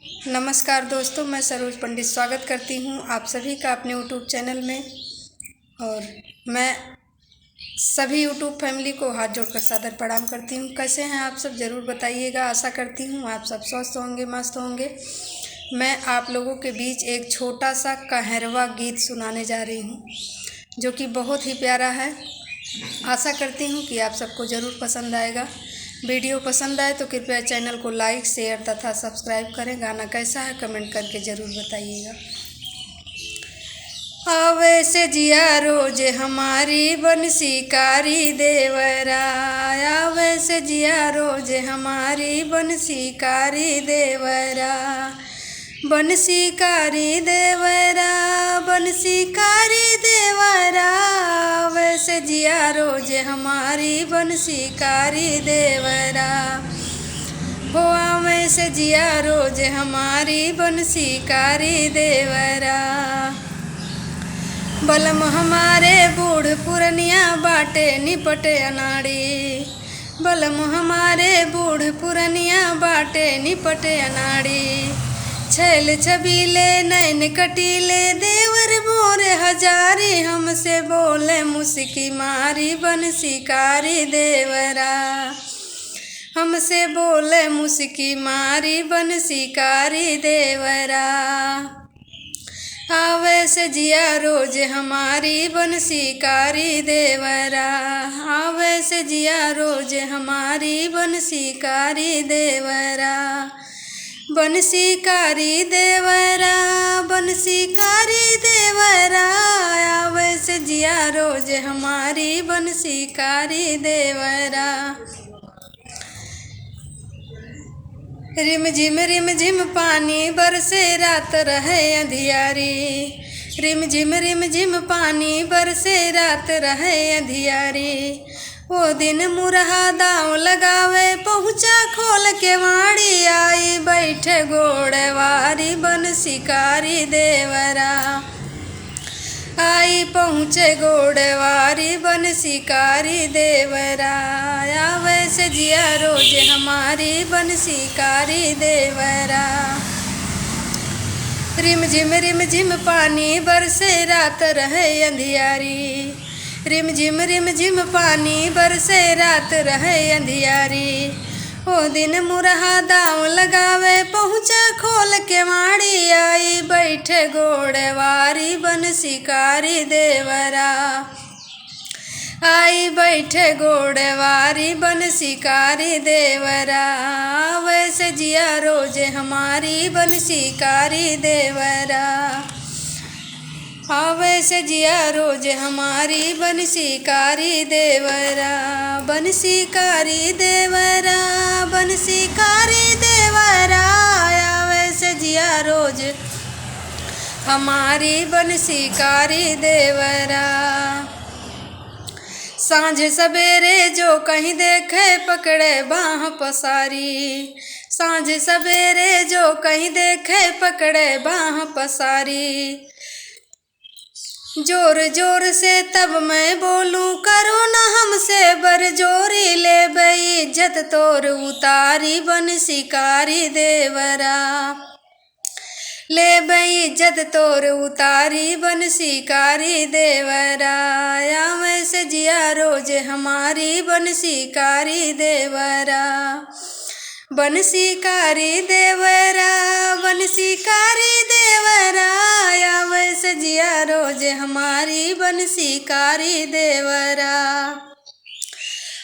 नमस्कार दोस्तों, मैं सरोज पंडित स्वागत करती हूँ आप सभी का अपने यूट्यूब चैनल में। और मैं सभी यूट्यूब फैमिली को हाथ जोड़कर सादर प्रणाम करती हूँ। कैसे हैं आप सब, ज़रूर बताइएगा। आशा करती हूँ आप सब स्वस्थ होंगे, मस्त होंगे। मैं आप लोगों के बीच एक छोटा सा कहरवा गीत सुनाने जा रही हूँ, जो कि बहुत ही प्यारा है। आशा करती हूँ कि आप सबको ज़रूर पसंद आएगा। वीडियो पसंद आए तो कृपया चैनल को लाइक, शेयर तथा सब्सक्राइब करें। गाना कैसा है कमेंट करके ज़रूर बताइएगा। आवे से जिया रोज हमारी बंसी कारी देवरा, आवे से जिया रोज हमारी बंसी कारी देवरा, बंसी कारी देवरा, बंसी कारी देवरा, आवे से जिया रोज हमारी बंसी कारी देवरा, हो आवे से जिया रोज हमारी बंसी कारी देवरा। बलम हमारे बूढ़ पुरनिया बाटे निपटे अनाड़ी, बलम हमारे बूढ़ पुरनिया बाटे निपटे अनाड़ी, छैल छबीले नैन कटीले देवर मोरे हजारी, हमसे बोले मुस्की मारी बंसी कारी देवरा, हमसे बोले मुस्की मारी बंसी कारी देवरा, आवे से जिया रोज हमारी बंसी कारी देवरा, आवे से जिया रोज हमारी बंसी कारी देवरा, बंसी कारी देवरा, बंसी कारी देवरा, आवे से जिया रोज हमारी बंसी कारी देवरा। रिम झिम पानी बरसे रात रहे अंधियारी, रिम झिम पानी बरसे रात रहे अंधियारी, वो दिन मुरहा दाव लगावे पहुँचा खोल के वाड़ी, आई बैठे घोड़वारी बंसी कारी देवरा, आई पहुँचे घोड़वारी बंसी कारी देवरा, आवे से जिया रोज हमारी बंसी कारी देवरा। रिम झिम पानी बरसे रात रहे अंधियारी, रिम झिम पानी बरसे रात रहे अंधियारी, ओ दिन मुरहा दाव लगावे पहुँचा खोल के वाड़ी, आई बैठे घोड़वारी बंसी कारी देवरा, आई बैठे घोड़वारी बंसी कारी देवरा, आवे से जिया रोज हमारी बंसी कारी देवरा, आवे से जिया रोज हमारी बंसी कारी देवरा, बंसी कारी देवरा, बंसी कारी देवरा, आवे से जिया रोज हमारी बंसी कारी देवरा। सांझ सवेरे जो कहीं देखे पकड़े बाह पसारी, सांझ सवेरे जो कहीं देखे पकड़े बाह पसारी, जोर जोर से तब मैं बोलूं करो न हमसे बरजोरी, ले बई इज्जत तोर उतारी बंसी कारी देवरा, ले बई इज्जत तोर उतारी बंसी कारी देवरा, आवे से जिया रोज हमारी बंसी कारी देवरा, बंसी कारी देवरा, बंसी कारी देवरा, आवे से जिया रोज हमारी बंसी कारी देवरा।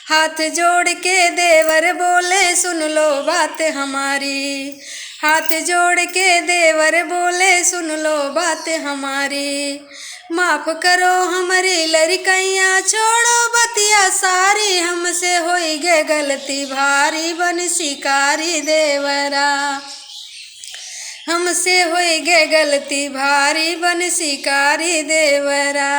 हाथ जोड़ के देवर बोले सुन लो बात हमारी, हाथ जोड़ के देवर बोले सुन लो बात हमारी, माफ करो हमारी लड़कैया छोड़ो बतिया सारी, हमसे होई गे गलती भारी बंसी कारी देवरा, हमसे होई गे गलती भारी बंसी कारी देवरा।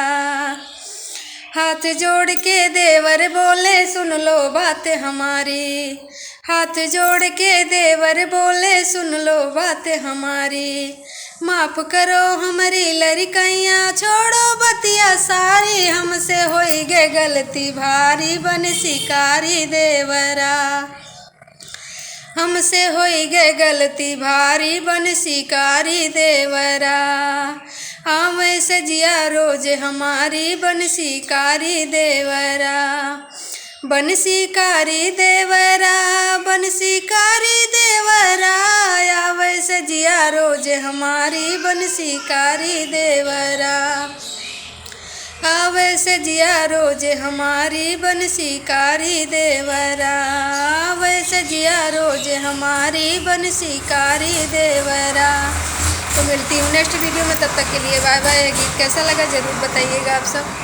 हाथ जोड़ के देवर बोले सुन लो बात हमारी, हाथ जोड़ के देवर बोले सुन लो बात हमारी, माफ करो हमारी लड़कैया छोड़ो बतिया सारी, हमसे होई गे गलती भारी बंसी कारी देवरा, हमसे होई गए गलती भारी बन शिकारी देवरा। आवे सजिया रोज हमारी बन शिकारी देवरा। बन शिकारी देवरा, बन शिकारी देवरा। आवे सजिया रोज हमारी बन शिकारी देवरा। आवे सजिया रोज हमारी बन शिकारी देवरा। आवे सजिया रोज हमारी बन शिकारी देवरा। तो मिलती हूँ नेक्स्ट वीडियो में, तब तक के लिए बाय बाय। गीत कैसा लगा ज़रूर बताइएगा आप सब।